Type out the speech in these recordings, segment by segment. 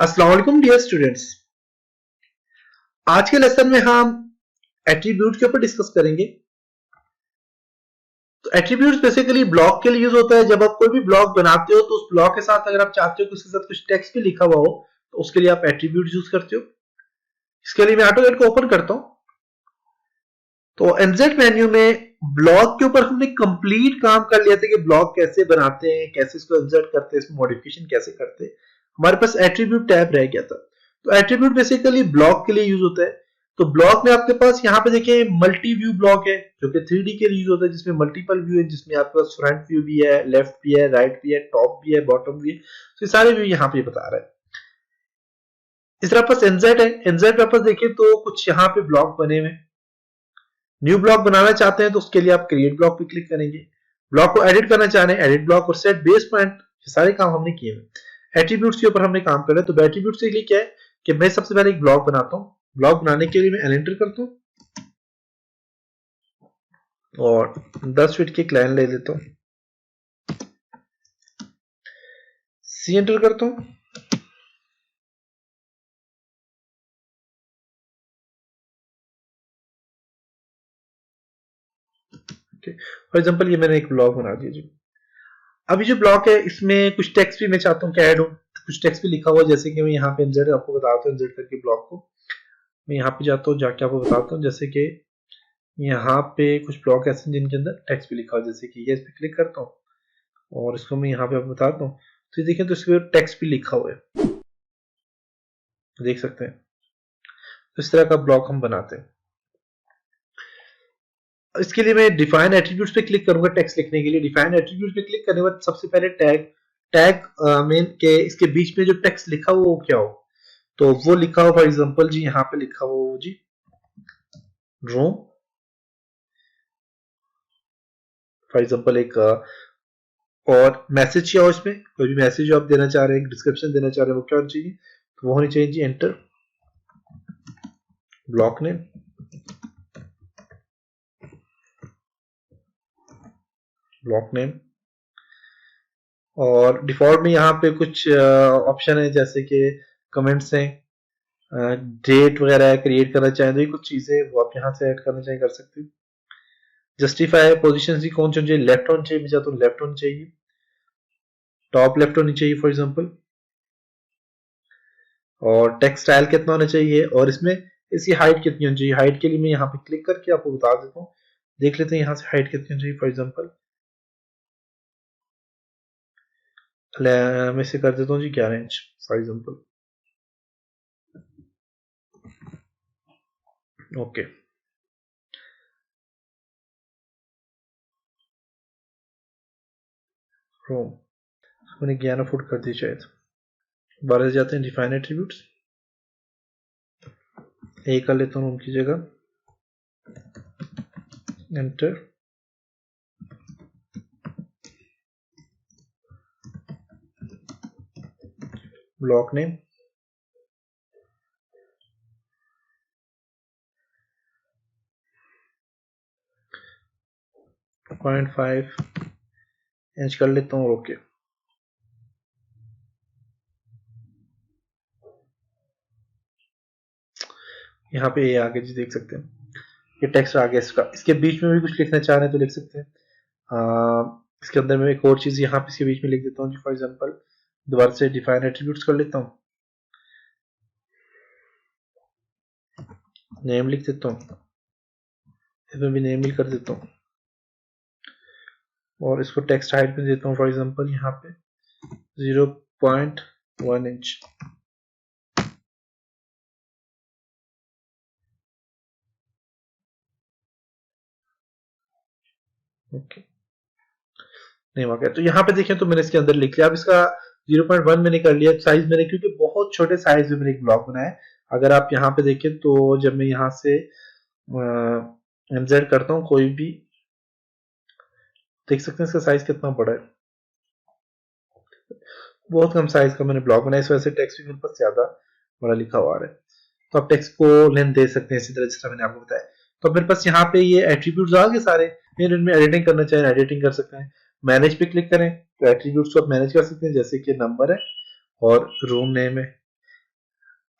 अस्सलाम वालेकुम dear students. आज के लेसन में हम एट्रीब्यूट के ऊपर डिस्कस करेंगे। तो एट्रीब्यूट्स बेसिकली ब्लॉक के लिए यूज होता है। जब आप कोई भी ब्लॉक बनाते हो तो उस ब्लॉक के साथ अगर आप चाहते हो कि उसके साथ कुछ टेक्स्ट भी लिखा हुआ हो तो उसके लिए आप एट्रीब्यूट यूज करते हो। इसके लिए मैं ऑटोकैड को ओपन करता हूं। तो एनजेड मेन्यू में ब्लॉक के ऊपर हमने कंप्लीट काम कर लिया था कि ब्लॉक कैसे बनाते हैं, कैसे इसको इंसर्ट करते हैं, इसमें मॉडिफिकेशन कैसे करते हैं। हमारे पास एट्रीब्यूट टैब रह गया था। तो एट्रीब्यूट बेसिकली ब्लॉक के लिए यूज होता है। तो ब्लॉक में आपके पास यहाँ पे देखिए मल्टी व्यू ब्लॉक है जो कि 3D के लिए यूज होता है, जिसमें मल्टीपल व्यू है, जिसमें आपके पास फ्रंट व्यू भी है, लेफ्ट भी है, राइट भी है, टॉप भी है, बॉटम भी है। तो ये सारे व्यू यहाँ पे बता रहा है। इस तरह पास एनजेड है। एनजेड पे पास देखिए तो कुछ यहाँ पे ब्लॉक बने हुए। न्यू ब्लॉक बनाना चाहते हैं तो उसके लिए आप क्रिएट ब्लॉक पे क्लिक करेंगे। ब्लॉक को एडिट करना चाह रहे हैं, एडिट ब्लॉक और सेट बेस पॉइंट, ये सारे काम हमने किए हैं। एट्रीब्यूट्स के ऊपर हमने काम कर रहे हैं। तो एट्रीब्यूट्स के लिए क्या है कि मैं सबसे पहले एक ब्लॉक बनाता हूं। ब्लॉक बनाने के लिए मैं एल एंटर करता हूं और 10 फीट की एक लाइन ले लेता हूं, सी एंटर करता हूं। फॉर एग्जांपल ये मैंने एक ब्लॉक बना दिया जी। अभी जो ब्लॉक है इसमें कुछ टेक्स्ट भी मैं चाहता हूँ कि ऐड हो, कुछ टेक्स्ट भी लिखा हुआ, जैसे कि मैं यहाँ पे इंसर्ट आपको बताता हूँ। इंसर्ट करके ब्लॉक को मैं यहाँ पे जाता हूँ, जाके आपको बताता हूँ। जैसे कि यहाँ पे कुछ ब्लॉक ऐसे जिनके अंदर टेक्स्ट भी लिखा हुआ, जैसे कि ये इस पे क्लिक करता हूँ और इसको मैं यहाँ पे आपको बताता हूँ। तो ये देखें तो इसके टेक्स्ट भी लिखा हुआ है, देख सकते हैं। तो इस तरह का ब्लॉक हम बनाते हैं। इसके लिए मैं डिफाइन एट्रीब्यूट्स पे क्लिक करूंगा टेक्स्ट लिखने के लिए। डिफाइन एट्रीब्यूट्स पे क्लिक करने के बाद सबसे पहले टैग में के इसके बीच में जो टेक्स्ट लिखा हुआ वो क्या हो, तो वो लिखा हो फॉर एग्जांपल जी यहाँ पे लिखा हुआ जी रूम। फॉर एग्जांपल एक और मैसेज क्या हो, इसमें कोई भी मैसेज आप देना चाह रहे हैं, डिस्क्रिप्शन देना चाह रहे हैं, वो क्या होना चाहिए, तो वो होनी चाहिए जी enter block name. Block name और डिफॉल्ट में यहाँ पे कुछ ऑप्शन है, जैसे कि कमेंट्स हैं, डेट वगैरह क्रिएट करना चाहें तो ये कुछ चीजें वो आप यहाँ से ऐड करना चाहें कर सकते हो। जस्टिफाई पोजीशन भी कौन सी होनी चाहिए, लेफ्ट होनी चाहिए, मैं चाहता हूँ लेफ्ट होनी चाहिए, टॉप लेफ्ट होनी चाहिए फॉर एग्जांपल। और टेक्स्ट स्टाइल कितना होना चाहिए और इसमें इसकी हाइट कितनी होनी चाहिए। हाइट के लिए मैं यहाँ पे क्लिक करके आपको बता देता हूँ, देख लेते हैं यहाँ से हाइट कितनी होनी चाहिए। फॉर एग्जांपल मैं इसे कर देता हूँ जी 11 इंच फॉर एग्जांपल। ओके रोम मैंने 11 फुट कर दी शायद। 12 से जाते हैं डिफाइन एट्रीब्यूट्स, ए कर लेता हूँ रूम की जगह, एंटर। ब्लॉक नेम 0.5 इंच कर लेता हूँ। ओके यहाँ पे ये आगे जी देख सकते हैं, ये टेक्स्ट आ गया इसका। इसके बीच में भी कुछ लिखना चाह रहे हैं तो लिख सकते हैं। इसके अंदर में एक और चीज यहाँ पे इसके बीच में लिख देता हूँ जी। फॉर एग्जांपल दोबारा से डिफाइन एट्रीब्यूट्स कर लेता हूँ, नेम लिख देता हूँ, इसमें भी नेम ही कर देता हूँ और इसको टेक्स्ट हाइट में देता हूँ फॉर एग्जांपल यहाँ पे 0.1 इंच। ओके नहीं आ गया। तो यहाँ पे देखें तो मैंने इसके अंदर लिख लिया। अब इसका 0.1 मैंने कर लिया साइज मैंने, क्योंकि बहुत छोटे साइज में मैंने एक ब्लॉक बनाया है। अगर आप यहाँ पे देखें तो जब मैं यहाँ से इंसर्ट करता हूँ कोई भी, देख सकते हैं इसका साइज कितना बड़ा है, बहुत कम साइज का मैंने ब्लॉक बनाया। इस वजह से टेक्स्ट भी मेरे पास ज्यादा बड़ा लिखा हुआ है। तो आप टेक्स्ट को लेंथ दे सकते हैं इसी तरह जिस तरह मैंने आपको बताया। तो मेरे पास यहाँ पे ये एट्रीब्यूट्स आ गए सारे। फिर इनमें एडिटिंग करना चाहें एडिटिंग कर सकते हैं। मैनेज पे क्लिक करें तो एट्रीब्यूट्स को आप मैनेज कर सकते हैं, जैसे कि नंबर है और रूम नेम है।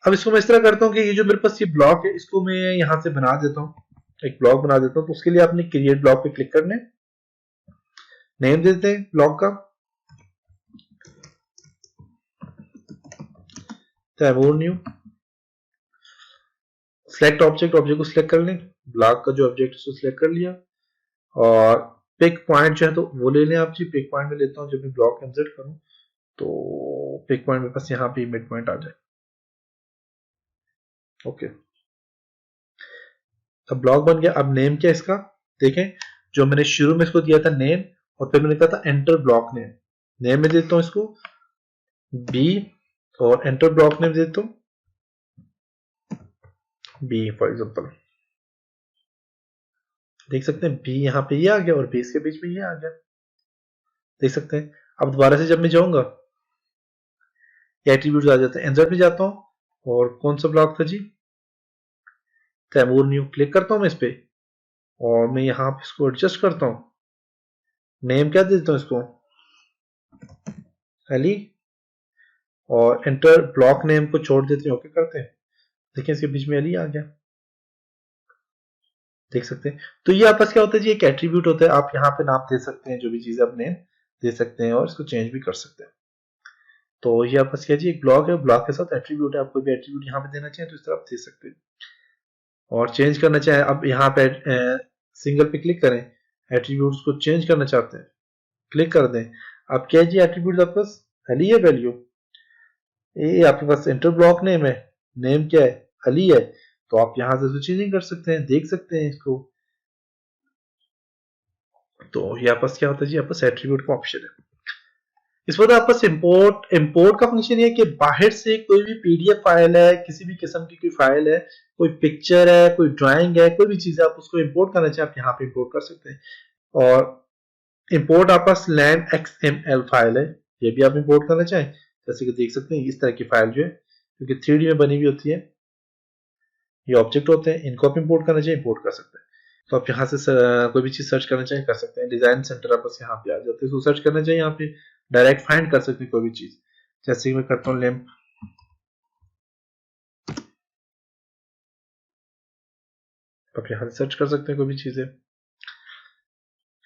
अब इसको मैं इस तरह करता हूँ कि ये जो मेरे पास ये ब्लॉक है इसको मैं यहाँ से बना देता हूँ, एक ब्लॉक बना देता हूँ। तो उसके लिए आपने क्रिएट ब्लॉक पे क्लिक करना है, नेम देते हैं ब्लॉक का तैमूर न्यू, सिलेक्ट ऑब्जेक्ट, ऑब्जेक्ट को सिलेक्ट कर लें, ब्लॉक का जो ऑब्जेक्ट है उसको सिलेक्ट कर लिया, और पिक पॉइंट जो है तो वो ले लें आप जी। पिक पॉइंट में लेता हूँ, जब मैं ब्लॉक इंसर्ट करूँ तो पिक पॉइंट मेरे पास यहाँ पे मिड पॉइंट आ जाए। ओके, अब ब्लॉक बन गया। अब नेम क्या है इसका देखें, जो मैंने शुरू में इसको दिया था नेम, और फिर मैंने कहा था एंटर ब्लॉक नेम, नेम में देता हूँ इसको बी, और एंटर ब्लॉक नेम देता हूँ बी फॉर एग्जांपल। देख सकते हैं बी यहाँ पे ये आ गया और बी इसके बीच में ये आ गया, देख सकते हैं। अब दोबारा से जब मैं जाऊंगा ये एट्रीब्यूट आ जाते हैं, इंसर्ट में जाता हूँ और कौन सा ब्लॉक था जी, तैमूर न्यू, क्लिक करता हूँ मैं इस पे और मैं यहाँ पे इसको एडजस्ट करता हूँ, नेम क्या देता हूँ इसको अली, और एंटर ब्लॉक नेम को छोड़ देते हैं, ओके करते हैं। देखिए इसके बीच में अली आ गया, देख सकते हैं। तो ये आपस क्या होता है जी, एक एट्रीब्यूट होता है, आप यहाँ पे नाम दे सकते हैं, जो भी चीज आप नेम दे सकते हैं और इसको चेंज भी कर सकते हैं। तो ये आपस क्या जी, एक ब्लॉक है, ब्लॉक के साथ एट्रीब्यूट है, आप कोई भी एट्रीब्यूट यहाँ पे देना चाहें तो इस तरह आप दे सकते हैं, और चेंज करना चाहें अब यहाँ पे सिंगल पे क्लिक करें, एट्रीब्यूट्स को चेंज करना चाहते हैं क्लिक कर दें। अब क्या है जी, एट्रीब्यूट आपके पास अली है, वैल्यू ये आपके पास एंटर ब्लॉक नेम है, नेम क्या है अली है, तो आप यहां से चेंजिंग कर सकते हैं, देख सकते हैं इसको। तो ये आपस क्या होता है जी, आपस एट्रीब्यूट का ऑप्शन है। इस वक्त आपस इंपोर्ट का फंक्शन ये है कि बाहर से कोई भी पीडीएफ फाइल है, किसी भी किस्म की कोई फाइल है, कोई पिक्चर है, कोई ड्राइंग है, कोई भी चीज है, आप उसको इंपोर्ट करना चाहें आप यहाँ पे इंपोर्ट कर सकते हैं। और इंपोर्ट आपस लैंड XML फाइल है, ये भी आप इंपोर्ट करना चाहें, जैसे कि देख सकते हैं इस तरह की फाइल जो है, क्योंकि 3D में बनी हुई होती है, ये ऑब्जेक्ट होते हैं, इनको आप इंपोर्ट करना चाहिए इंपोर्ट कर सकते हैं। तो आप यहाँ से कोई भी चीज सर्च करना चाहिए कर सकते हैं, डिजाइन सेंटर आप बस यहाँ पे आ जाते हैं, तो सर्च करना चाहिए यहाँ पे डायरेक्ट फाइंड कर सकते हैं कोई भी चीज, जैसे कि मैं करता हूँ लैंप, आप यहाँ से सर्च कर सकते हैं कोई भी चीज है।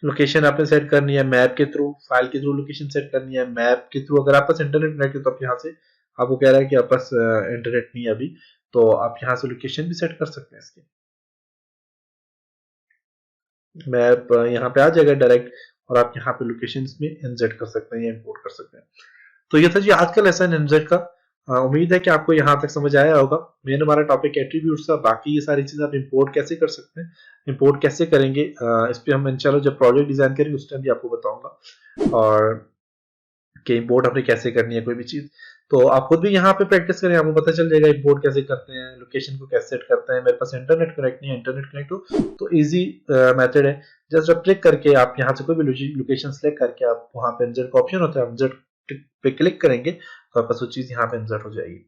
लोकेशन आपने सेट करनी है मैप के थ्रू, फाइल के थ्रू लोकेशन सेट करनी है मैप के थ्रू, अगर आप पास इंटरनेट कनेक्ट है तो आप यहाँ से, आपको कह रहा है कि आप पास इंटरनेट नहीं है अभी, तो आप यहाँ से लोकेशन भी सेट कर सकते हैं इसकी, मैप यहाँ पे आ जाएगा डायरेक्ट, और आप यहाँ पे लोकेशन में इंसर्ट कर सकते हैं या इंपोर्ट कर सकते हैं। तो ये था जी आज का लेसन इंसर्ट का। उम्मीद है कि आपको यहाँ तक समझ आया होगा। मेन हमारा टॉपिक एट्रीब्यूट्स था, बाकी ये सारी चीजें आप इंपोर्ट कैसे कर सकते हैं, इंपोर्ट कैसे करेंगे इस पे हम इंशाल्लाह जब प्रोजेक्ट डिजाइन करेंगे उस टाइम भी आपको बताऊंगा, और कि इंपोर्ट आपने कैसे करनी है कोई भी चीज। तो आप खुद भी यहाँ पे प्रैक्टिस करें, आपको पता चल जाएगा इंपोर्ट कैसे करते हैं, लोकेशन को कैसे सेट करते हैं। मेरे पास इंटरनेट कनेक्ट नहीं है, इंटरनेट कनेक्ट हो तो इजी मेथड है, जस्ट आप क्लिक करके आप यहाँ से कोई भी लोकेशन सेलेक्ट करके आप वहाँ पे इंसर्ट का ऑप्शन होता है, इंसर्ट पे क्लिक करेंगे तो आपको वो चीज यहाँ पे इंसर्ट हो जाएगी।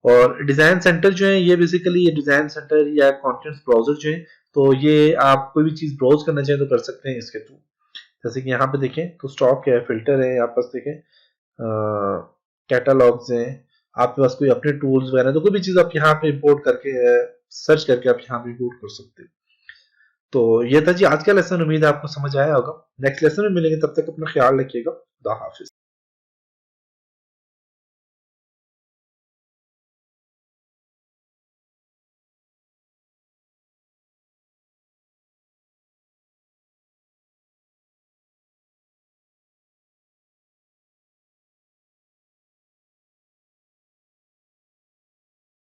और डिजाइन सेंटर जो है ये बेसिकली ये डिजाइन सेंटर या कंटेंट्स ब्राउजर जो है, तो ये आप कोई भी चीज ब्राउज करना चाहें तो कर सकते हैं इसके थ्रू। जैसे कि यहाँ पे देखें तो स्टॉक है, फिल्टर है, आप पास देखें कैटलॉग्स हैं, आपके पास कोई अपने टूल्स वगैरह, तो कोई भी चीज आप यहाँ पे इंपोर्ट करके सर्च करके आप यहाँ पे इंपोर्ट कर सकते हैं। तो ये था जी आज का लेसन, उम्मीद है आपको समझ आया होगा। नेक्स्ट लेसन में मिलेंगे, तब तक अपना ख्याल रखिएगा, खुदा हाफिज।